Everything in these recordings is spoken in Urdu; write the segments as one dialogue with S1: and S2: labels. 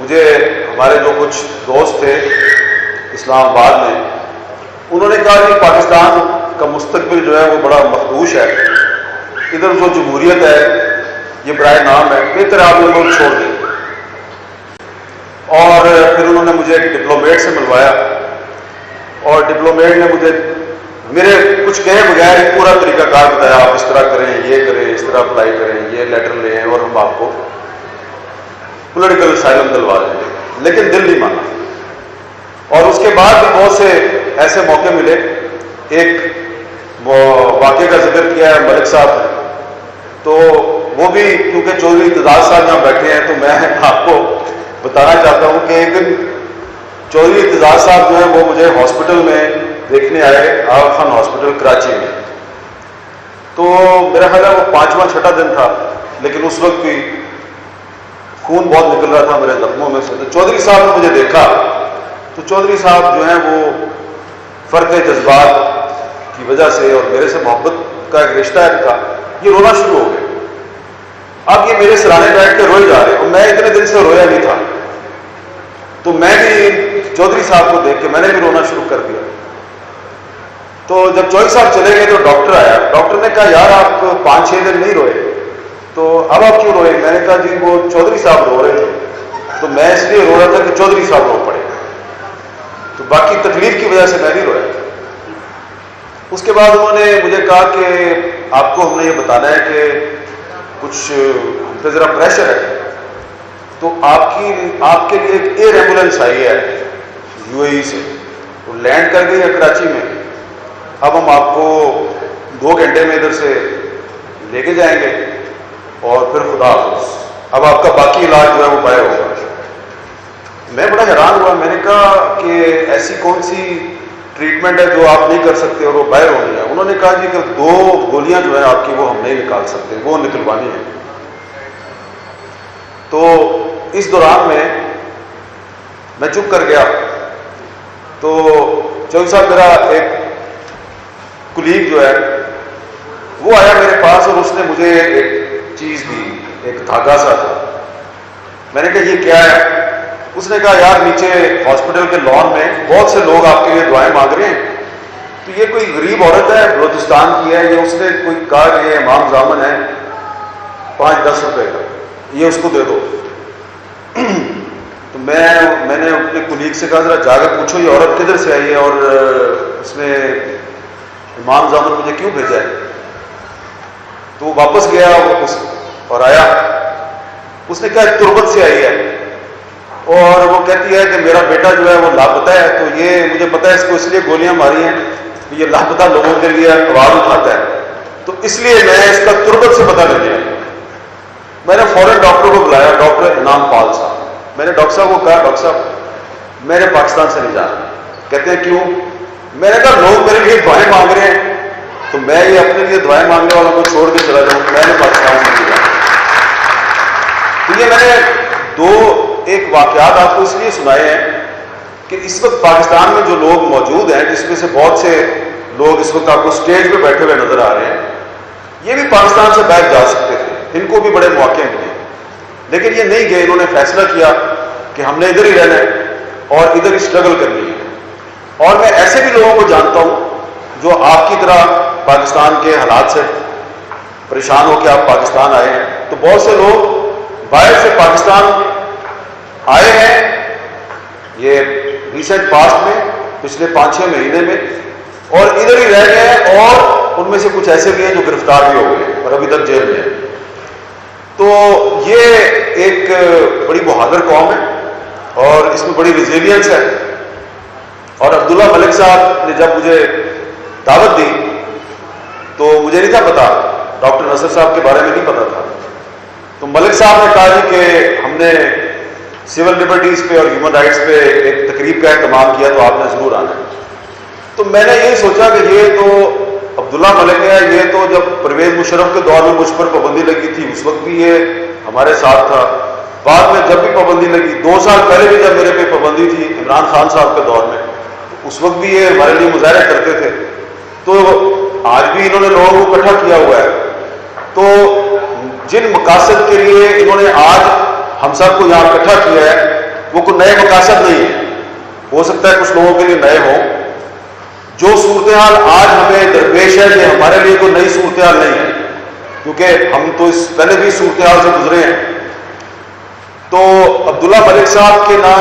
S1: مجھے ہمارے جو کچھ دوست تھے اسلام آباد میں، انہوں نے کہا کہ پاکستان کا مستقبل جو ہے وہ بڑا مخدوش ہے، ادھر جو جمہوریت ہے یہ برائے نام ہے، بہتر آپ یہ ملک چھوڑ دیں۔ اور پھر انہوں نے مجھے ایک ڈپلومیٹ سے ملوایا، اور ڈپلومیٹ نے مجھے میرے کچھ کہے بغیر ایک پورا طریقہ کار بتایا، آپ اس طرح کریں، یہ کریں، اس طرح اپلائی کریں، یہ لیٹر لیں اور ہم آپ کو پولیٹیکل اسائلم دلوا دیں گے، لیکن دل نہیں مانا۔ اور اس کے بعد بھی بہت سے ایسے موقع ملے۔ ایک واقعے کا ذکر کیا ہے ملک صاحب نے، تو وہ بھی کیونکہ چودھری اعتزاز صاحب یہاں بیٹھے ہیں تو میں آپ کو بتانا چاہتا ہوں کہ ایک دن چودھری اعتزاز صاحب جو ہیں وہ مجھے ہاسپٹل میں دیکھنے آئے، آغا خان ہاسپٹل کراچی میں۔ تو میرا خیال ہے وہ 5واں 6واں دن تھا، لیکن اس وقت بھی خون بہت نکل رہا تھا میرے زخموں میں سے۔ تو چودھری صاحب نے مجھے دیکھا تو چودھری صاحب جو ہیں وہ فرق جذبات کی وجہ سے اور میرے سے محبت کا ایک رشتہ ہے ان کا، یہ رونا شروع ہو گئے۔ اب یہ میرے سرانے بیٹھ کے روئے جا رہے ہیں، اور میں اتنے دن سے رویا نہیں تھا، تو میں بھی چودھری صاحب کو دیکھ کے میں نے بھی رونا شروع کر دیا۔ تو جب چودھری صاحب چلے گئے تو ڈاکٹر آیا، ڈاکٹر نے کہا یار آپ 5-6 دن نہیں روئے، تو اب آپ کیوں روئے؟ میں نے کہا جی وہ چودھری صاحب رو رہے تھے، تو میں اس لیے رو رہا تھا کہ چودھری صاحب رو پڑے، تو باقی تکلیف کی وجہ سے میں نہیں رویا۔ اس کے بعد انہوں نے مجھے کہا کہ آپ کو ہم نے یہ بتانا ہے کہ کچھ ہم پہ ذرا پریشر ہے، تو آپ کے لیے ایک ایئر ایمبولینس آئی ہے UAE سے، وہ لینڈ کر گئی ہے کراچی میں، اب ہم آپ کو 2 گھنٹے میں ادھر سے لے کے جائیں گے اور پھر خدا حافظ، اب آپ کا باقی علاج جو ہے وہ باہر ہوگا۔ میں بڑا حیران ہوا، میں نے کہا کہ ایسی کون سی ٹریٹمنٹ ہے جو آپ نہیں کر سکتے اور وہ باہر ہونی ہے؟ انہوں نے کہا جی کہ 2 گولیاں جو ہیں آپ کی وہ ہم نہیں نکال سکتے، وہ نکلوانی ہے۔ تو اس دوران میں چپ کر گیا۔ تو چودھری صاحب میرا ایک کلیگ جو ہے وہ آیا میرے پاس، اور اس نے مجھے ایک چیز دی، ایک دھاگا سا تھا۔ میں نے کہا یہ کیا ہے؟ اس نے کہا یار نیچے ہاسپٹل کے لان میں بہت سے لوگ آپ کے لیے دعائیں مانگ رہے ہیں، تو یہ کوئی غریب عورت ہے، بلوچستان کی ہے، یہ اس نے کوئی کہا کہ یہ امام زامن ہے، 5-10 روپے کا، یہ اس کو دے دو۔ تو میں نے اپنے کلیگ سے کہا ذرا جا کے پوچھو یہ عورت کدھر سے آئی ہے اور اس نے امام زامن مجھے کیوں بھیجا ہے؟ تو وہ واپس گیا اور آیا، اس نے کہا تربت سے آئی ہے، اور وہ کہتی ہے کہ میرا بیٹا جو ہے وہ لاپتہ ہے، تو یہ مجھے پتا ہے اس کو اس لیے گولیاں ماری ہیں کہ یہ لاپتہ لوگوں کے لیے آواز اٹھاتا ہے، تو اس لیے میں اس کا تربت سے پتہ لگ گیا۔ میں نے فوراً ڈاکٹر کو بلایا، ڈاکٹر انعام پال صاحب۔ میں نے ڈاکٹر صاحب کو کہا ڈاکٹر صاحب میں نے پاکستان سے نہیں جانا۔ کہتے ہیں کیوں؟ میں نے کہا لوگ میرے لیے دعائیں مانگ رہے ہیں، تو میں یہ اپنے لیے دعائیں مانگنے والوں کو چھوڑ کے چلا جاؤں، میں نے پاکستان سے نہیں جانا۔ تو یہ میں نے ایک واقعات آپ کو اس لیے سنائے ہیں کہ اس وقت پاکستان میں جو لوگ موجود ہیں، جس میں سے بہت سے لوگ اس وقت آپ کو اسٹیج پہ بیٹھے ہوئے نظر آ رہے ہیں، یہ بھی پاکستان سے باہر جا سکتے تھے، ان کو بھی بڑے مواقع ملے، لیکن یہ نہیں گئے۔ انہوں نے فیصلہ کیا کہ ہم نے ادھر ہی رہنا ہے اور ادھر ہی اسٹرگل کرنی ہے۔ اور میں ایسے بھی لوگوں کو جانتا ہوں جو آپ کی طرح پاکستان کے حالات سے پریشان ہو کے آپ پاکستان آئے ہیں، تو بہت سے لوگ باہر سے پاکستان آئے ہیں یہ ریسنٹ پاسٹ میں، پچھلے 5-6 مہینے میں، اور ادھر ہی رہ گئے ہیں، اور ان میں سے کچھ ایسے بھی ہیں جو گرفتار بھی ہو گئے اور ابھی تک جیل میں ہیں۔ تو یہ ایک بڑی بہادر قوم ہے اور اس میں بڑی ریزیلینس ہے۔ اور عبداللہ ملک صاحب نے جب مجھے دعوت دی تو مجھے نہیں تھا پتا، ڈاکٹر نصر صاحب کے بارے میں نہیں پتا تھا، تو ملک صاحب نے کہا جی کہ ہم نے سول لبرٹیز پہ اور ہیومن رائٹس پہ ایک تقریب کا اہتمام کیا تو آپ نے ضرور آنا ہے۔ تو میں نے یہی سوچا کہ یہ تو عبداللہ ملک ہے، یہ تو جب پرویز مشرف کے دور میں مجھ پر پابندی لگی تھی اس وقت بھی یہ ہمارے ساتھ تھا، بعد میں جب بھی پابندی لگی، 2 سال پہلے بھی جب میرے پہ پابندی تھی عمران خان صاحب کے دور میں، اس وقت بھی یہ ہمارے لیے مظاہرے کرتے تھے، تو آج بھی انہوں نے لوگوں کو اکٹھا کیا ہوا ہے۔ تو جن مقاصد کے لیے انہوں نے آج ہم سب کو یہاں اکٹھا کیا ہے، وہ کوئی نئے مقاصد نہیں ہے. ہو سکتا ہے کچھ لوگوں کے لیے نئے ہوں. جو صورتحال آج ہمیں درپیش ہے یہ ہمارے لیے کوئی نئی صورتحال نہیں ہے، کیونکہ ہم تو اس پہلے بھی صورتحال سے گزرے ہیں. تو عبداللہ ملک صاحب کے نہ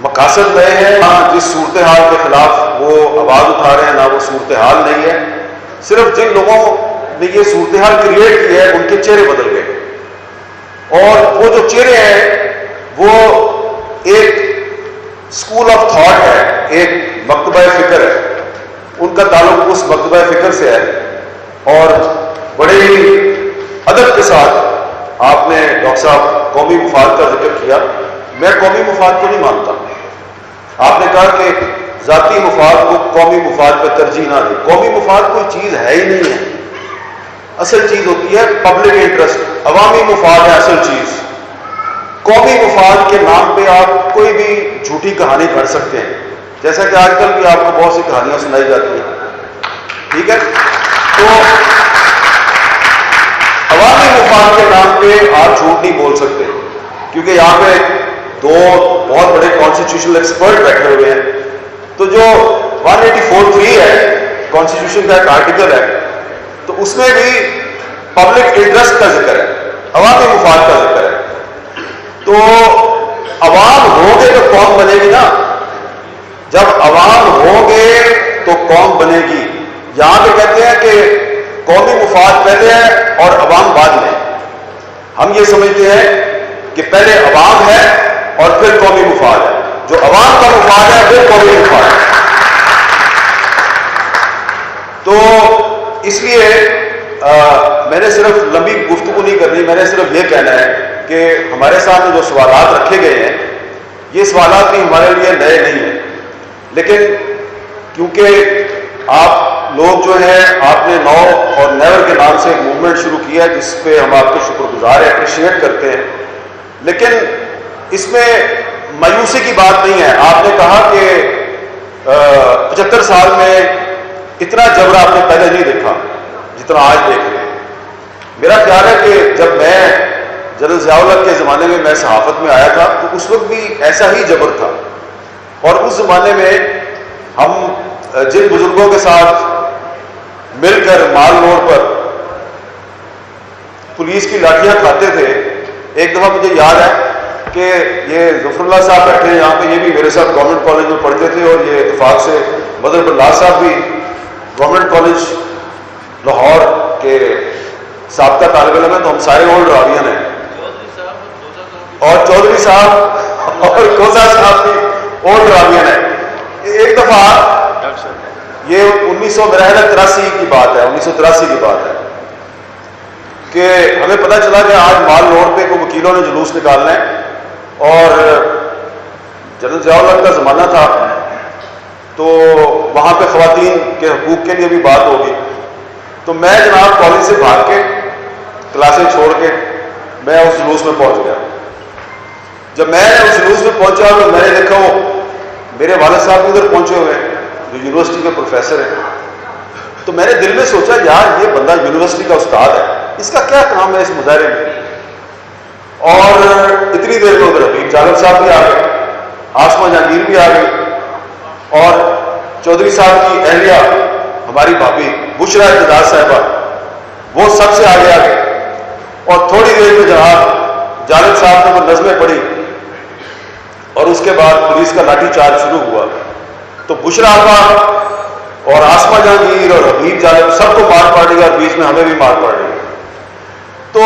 S1: مقاصد نئے ہیں، نہ جس صورتحال کے خلاف وہ آواز اٹھا رہے ہیں نہ وہ صورتحال نہیں ہے. صرف جن لوگوں نے یہ صورتحال کریٹ کی ہے ان کے چہرے بدل گئے، اور وہ جو چہرے ہیں وہ ایک اسکول آف تھاٹ ہے، ایک مکتبہ فکر ہے. ان کا تعلق اس مکتبہ فکر سے ہے. اور بڑے ہی ادب کے ساتھ آپ نے ڈاکٹر صاحب قومی مفاد کا ذکر کیا. میں قومی مفاد کو نہیں مانتا. آپ نے کہا کہ ذاتی مفاد کو قومی مفاد پہ ترجیح نہ دیں. قومی مفاد کوئی چیز ہے ہی نہیں ہے. اصل چیز ہوتی ہے پبلک انٹرسٹ، عوامی مفاد ہے اصل چیز. قومی مفاد کے نام پہ آپ کوئی بھی جھوٹی کہانی گھڑ سکتے ہیں، جیسا کہ آج کل بھی آپ کو بہت سی کہانیاں سنائی جاتی ہیں. ٹھیک ہے، تو عوامی مفاد کے نام پہ آپ جھوٹ نہیں بول سکتے، کیونکہ یہاں پہ دو بہت بڑے کانسٹیٹیوشنل ایکسپرٹ بیٹھے ہوئے ہیں. تو جو 184(3) ہے کانسٹیٹیوشن کا ایک آرٹیکل ہے، تو اس میں بھی پبلک انٹرسٹ کا ذکر ہے، عوامی مفاد کا ذکر ہے. تو عوام ہوں گے تو قوم بنے گی نا. جب عوام ہوں گے تو قوم بنے گی. یہاں پہ کہتے ہیں کہ قومی مفاد پہلے ہے اور عوام بعد میں. ہم یہ سمجھتے ہیں کہ پہلے عوام ہے اور پھر قومی مفاد ہے. جو عوام کا مفاد ہے وہ قومی مفاد ہے. تو اس لیے میں نے صرف لمبی گفتگو نہیں کرنی، میں نے صرف یہ کہنا ہے کہ ہمارے سامنے جو سوالات رکھے گئے ہیں یہ سوالات بھی ہمارے لیے نئے نہیں ہیں. لیکن کیونکہ آپ لوگ جو ہیں آپ نے نو اور نیور کے نام سے ایک موومنٹ شروع کیا ہے جس پہ ہم آپ کے شکر گزار ہیں، اپریشیٹ کرتے ہیں. لیکن اس میں مایوسی کی بات نہیں ہے. آپ نے کہا کہ 75 سال میں اتنا جبر آپ نے پہلے نہیں دیکھا جتنا آج دیکھ رہے ہیں. میرا خیال ہے کہ جب میں جنرل ضیاء الحق کے زمانے میں صحافت میں آیا تھا تو اس وقت بھی ایسا ہی جبر تھا. اور اس زمانے میں ہم جن بزرگوں کے ساتھ مل کر مال روڈ پر پولیس کی لاٹھیاں کھاتے تھے، ایک دفعہ مجھے یاد ہے کہ یہ ظفر اللہ صاحب بیٹھے ہیں یہاں پہ، یہ بھی میرے ساتھ گورنمنٹ کالج میں پڑھتے تھے، اور یہ اتفاق سے مدر اللہ صاحب بھی گورنمنٹ کالج لاہور کے سابقہ طالب علم ہیں. تو ہم سارے اولڈ راویان ہیں، اور چودھری صاحب اور کوزا صاحب بھی اولڈ راویان ہیں. ایک دفعہ یہ 1983 کی بات ہے، 1983 کی بات ہے کہ ہمیں پتہ چلا کہ آج مال روڈ پہ کوئی وکیلوں نے جلوس نکالنا ہے، اور جنرل ضیاء الحق کا زمانہ تھا تو وہاں پہ خواتین کے حقوق کے لیے بھی بات ہوگی. تو میں جناب کالج سے بھاگ کے کلاسیں چھوڑ کے میں اس جلوس میں پہنچ گیا. جب میں اس جلوس میں پہنچا تو میں نے دیکھا وہ میرے والد صاحب بھی ادھر پہنچے ہوئے ہیں جو یونیورسٹی کے پروفیسر ہیں. تو میں نے دل میں سوچا یار یہ بندہ یونیورسٹی کا استاد ہے، اس کا کیا کام ہے اس مظاہرے میں. اور اتنی دیر میں ادھر حبیب جالب صاحب بھی آ گئے، آسما جہانگیر بھی آ گئی، اور چودھری صاحب کی اہلیہ ہماری بھابھی بشرا اقتدار صاحبہ وہ سب سے آگے آ گئے. اور تھوڑی دیر میں جناب جالب صاحب نے وہ نظمیں پڑھی اور اس کے بعد پولیس کا لاٹھی چارج شروع ہوا. تو بشرا آپا اور آسما جہانگیر اور حبیب جالب سب کو مار پڑ رہی اور بیچ میں ہمیں بھی مار پڑ رہی. تو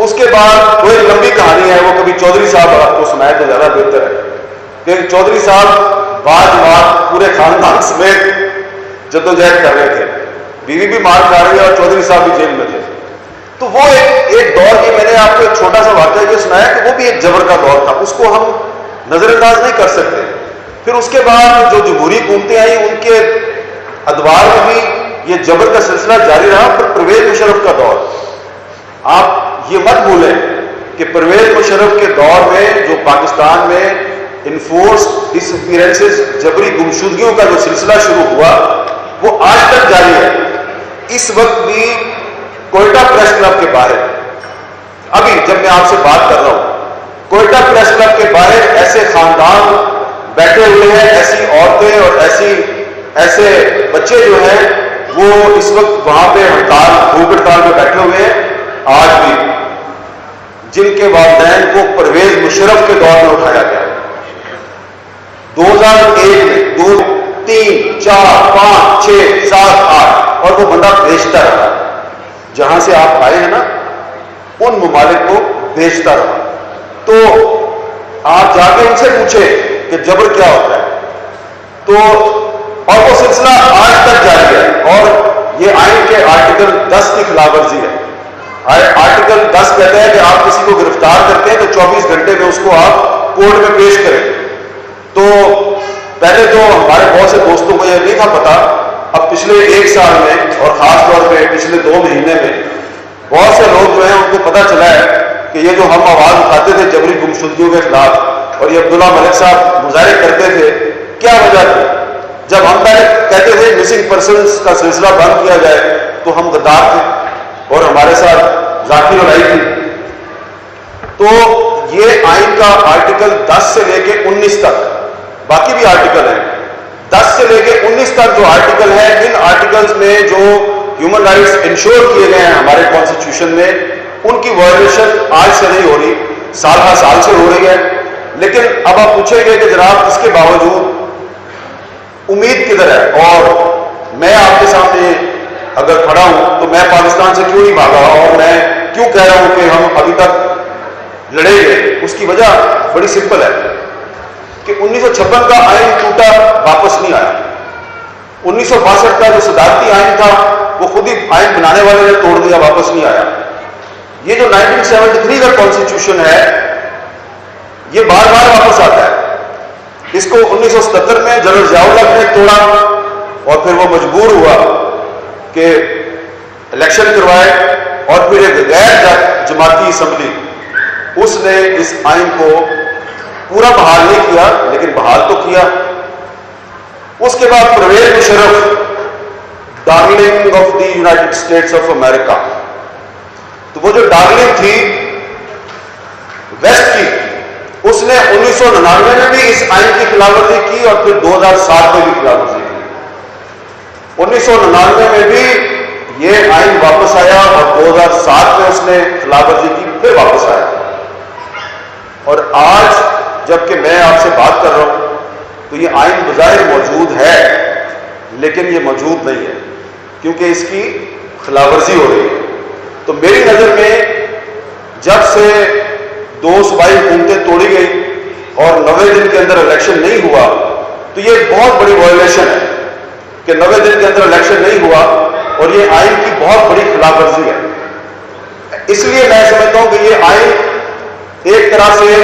S1: اس کے بعد وہ ایک لمبی کہانی ہے، وہ کبھی چودھری صاحب آپ کو سنائے تو زیادہ بہتر ہے کہ چودھری صاحب بعد بات پورے خاندان سمیت جدوجہد کر رہے تھے، بیوی بھی مار کھا رہی ہے اور چودھری صاحب بھی جیل میں تھے. تو وہ ایک دور کی میں نے آپ کو ایک چھوٹا سا واقعہ یہ سنایا کہ وہ بھی ایک جبر کا دور تھا، اس کو ہم نظر انداز نہیں کر سکتے. پھر اس کے بعد جو جمہوری حکومتیں آئیں ان کے ادوار میں بھی یہ جبر کا سلسلہ جاری رہا. پھر پرویز مشرف کا دور، آپ یہ مت بھولیں کہ پرویز مشرف کے دور میں جو پاکستان میں انفورس ڈس اپیرنسز جبری گمشدگیوں کا جو سلسلہ شروع ہوا وہ آج تک جاری ہے. اس وقت بھی کوئٹہ پریس کلب کے باہر ابھی جب میں آپ سے بات کر رہا ہوں کوئٹہ گولکنڈا پریس کلب کے باہر ایسے خاندان بیٹھے ہوئے ہیں، ایسی عورتیں اور ایسے بچے جو ہیں وہ اس وقت وہاں پہ بھوک ہڑتال پہ بیٹھے ہوئے ہیں آج بھی، جن کے والدین کو پرویز مشرف کے دور میں اٹھایا گیا 2001 میں 2 3 4 5 6 7 8 اور وہ بندہ بیچتا رہا، جہاں سے آپ آئے ہیں نا ان ممالک کو بیچتا رہا۔ تو آپ جا کے ان سے پوچھیں کہ جبر کیا ہوتا ہے، تو اور وہ سلسلہ آج تک جاری ہے، اور یہ آئین کے آرٹیکل 10 کی خلاف ورزی ہے۔ آرٹیکل 10 کہتا ہے کہ آپ کسی کو گرفتار کرتے ہیں تو 24 گھنٹے میں اس کو آپ کورٹ میں پیش کریں۔ تو پہلے تو ہمارے بہت سے دوستوں کو یہ نہیں تھا پتا، اب پچھلے 1 سال میں اور خاص طور پہ پچھلے 2 مہینے میں بہت سے لوگ جو ہیں ان کو پتا چلا ہے کہ یہ جو ہم آواز اٹھاتے تھے جبری گمشدگیوں کے خلاف اور یہ عبداللہ ملک صاحب مظاہرے کرتے تھے، کیا وجہ تھی؟ جب ہم پہلے کہتے تھے مسنگ پرسنز کا سلسلہ بند کیا جائے تو ہم غدار تھے اور ہمارے ساتھ ذاتی لڑائی تھی۔ تو یہ آئین کا آرٹیکل 10 سے لے کے 19 تک، باقی بھی آرٹیکل ہیں، 10 سے لے کے 19 تک جو آرٹیکل ہے، ان آرٹیکلز میں جو ہیومن رائٹس انشور کیے گئے ہیں ہمارے کانسٹیٹیوشن میں، ان کی وائلیشن آج سے نہیں ہو رہی، سال ہر سال سے ہو رہی ہے۔ لیکن اب آپ پوچھیں گے کہ جناب اس کے باوجود امید کدھر ہے؟ اور میں آپ کے سامنے اگر کھڑا ہوں تو میں پاکستان سے کیوں نہیں بھاگا اور میں کیوں کہہ رہا ہوں کہ ہم ابھی تک لڑیں گے؟ اس کی وجہ بڑی سمپل ہے کہ 1956 کا آئین ٹوٹا، واپس نہیں آیا۔ 1962 کا جو صدارتی آئین تھا وہ خود ہی آئین بنانے والے نے توڑ دیا، واپس نہیں آیا۔ یہ جو 1973 کا کانسٹیٹیوشن ہے یہ بار بار واپس آتا ہے۔ اس کو 1977 میں جنرل ضیاء الحق نے توڑا اور پھر وہ مجبور ہوا کہ الیکشن کروائے، اور پھر ایک غیر جماعتی اسمبلی اس نے اس آئین کو پورا بحال نہیں کیا لیکن بحال تو کیا۔ اس کے بعد Pervez Musharraf, darling of the United States of America, تو وہ جو ڈارلنگ تھی ویسٹ کی، اس نے 1999 میں بھی اس آئین کی خلاف ورزی کی اور پھر 2007 میں بھی خلاف ورزی کی۔ 1999 میں بھی یہ آئین واپس آیا اور 2007 میں اس نے خلاف ورزی کی، پھر واپس آیا۔ اور آج جب کہ میں آپ سے بات کر رہا ہوں تو یہ آئین بظاہر موجود ہے لیکن یہ موجود نہیں ہے کیونکہ اس کی خلاف ورزی ہو رہی ہے۔ تو میری نظر میں جب سے 2 صوبائی حکومتیں توڑی گئی اور 90 دن کے اندر الیکشن نہیں ہوا تو یہ ایک بہت بڑی وائلیشن ہے کہ 90 دن کے اندر الیکشن نہیں ہوا اور یہ آئین کی بہت بڑی خلاف ورزی ہے۔ اس لیے میں سمجھتا ہوں کہ یہ آئین ایک طرح سے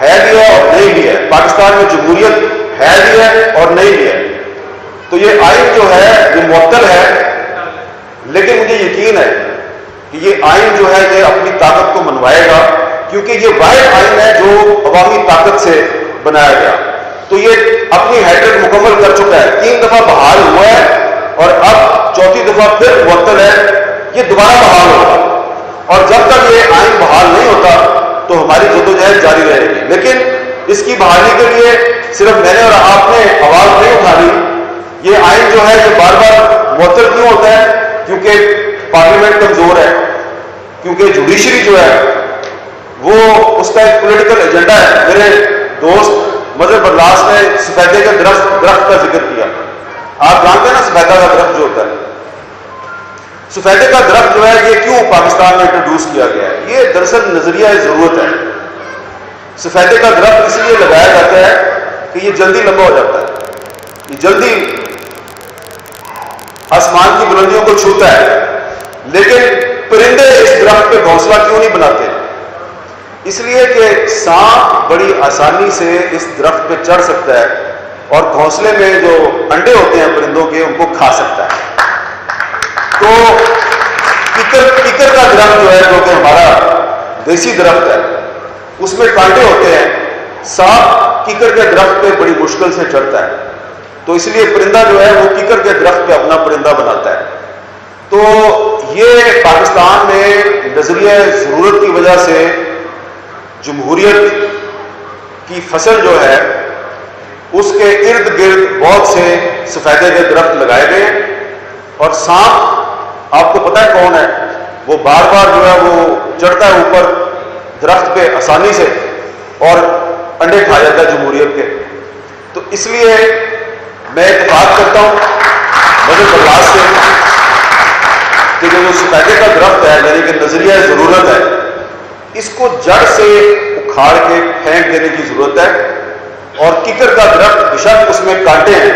S1: ہے بھی ہے اور نہیں بھی ہے، پاکستان میں جمہوریت ہے بھی ہے اور نہیں بھی ہے۔ تو یہ آئین جو ہے یہ معطل ہے، لیکن مجھے یقین ہے کہ یہ آئین جو ہے یہ اپنی طاقت کو منوائے گا کیونکہ یہ واحد آئین ہے جو عوامی طاقت سے بنایا گیا۔ تو یہ اپنی ہیڈرک مکمل کر چکا ہے، 3 دفعہ بحال ہوا ہے اور اب 4تھی دفعہ پھر معطل ہے، یہ دوبارہ بحال ہوگا۔ اور جب تک یہ آئین بحال نہیں ہوتا تو ہماری جدوجہد جاری رہے گی۔ لیکن اس کی بحالی کے لیے صرف میں نے اور آپ نے آواز نہیں اٹھانی۔ یہ آئین جو ہے یہ بار بار معطل کیوں ہوتا ہے؟ کیونکہ پارلیمنٹ کمزور ہے، کیونکہ جوڈیشری جو ہے وہ اس کا ایک پولیٹیکل ایجنڈا ہے۔ میرے دوست مظہر برلاس نے سفیدے کے درخت کا ذکر کیا، آپ جانتے ہیں نا سفیدہ کا درخت جو ہوتا ہے، سفیدے کا درخت جو ہے یہ کیوں پاکستان میں انٹروڈیوس کیا گیا ہے؟ یہ دراصل نظریہ ضرورت ہے۔ سفیدے کا درخت اس لیے لگایا جاتا ہے کہ یہ جلدی لمبا ہو جاتا ہے، یہ جلدی آسمان کی بلندیوں کو چھوتا ہے، لیکن پرندے اس درخت پہ گھونسلہ کیوں نہیں بناتے؟ اس لیے کہ سانپ بڑی آسانی سے اس درخت پہ چڑھ سکتا ہے اور گھونسلے میں جو انڈے ہوتے ہیں پرندوں کے ان کو کھا سکتا ہے۔ تو کیکر کا درخت جو ہے جو کہ ہمارا دیسی درخت ہے اس میں کانٹے ہوتے ہیں، سانپ کیکر کے درخت پہ بڑی مشکل سے چڑھتا ہے، تو اس لیے پرندہ جو ہے وہ کیکر کے درخت پہ اپنا پرندہ بناتا ہے۔ تو یہ پاکستان میں نظریہ ضرورت کی وجہ سے جمہوریت کی فصل جو ہے اس کے ارد گرد بہت سے سفیدے کے درخت لگائے گئے ہیں، اور سانپ آپ کو پتہ ہے کون ہے، وہ بار بار جو ہے وہ چڑھتا ہے اوپر درخت پہ آسانی سے اور انڈے کھا جاتا ہے جمہوریت کے. تو اس لیے میں اتفاق کرتا ہوں مدر برداشت سے کہ جو سفیدے کا درخت ہے یعنی کہ نظریہ ضرورت ہے، اس کو جڑ سے اکھاڑ کے پھینک دینے کی ضرورت ہے. اور ککر کا درخت بشک اس میں کانٹے ہیں،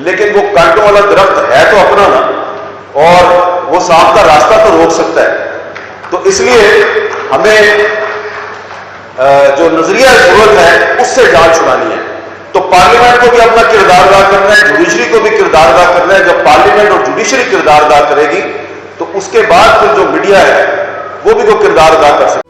S1: لیکن وہ کانٹوں والا درخت ہے تو اپنا نا، اور وہ سانپ کا راستہ تو روک سکتا ہے. تو اس لیے ہمیں جو نظریہ ضرورت ہے اس سے جان چھڑانی ہے. تو پارلیمنٹ کو بھی اپنا کردار ادا کرنا ہے، جوڈیشری کو بھی کردار ادا کرنا ہے. جب پارلیمنٹ اور جوڈیشری کردار ادا کرے گی تو اس کے بعد پھر جو میڈیا ہے وہ بھی وہ کردار ادا کر سکے.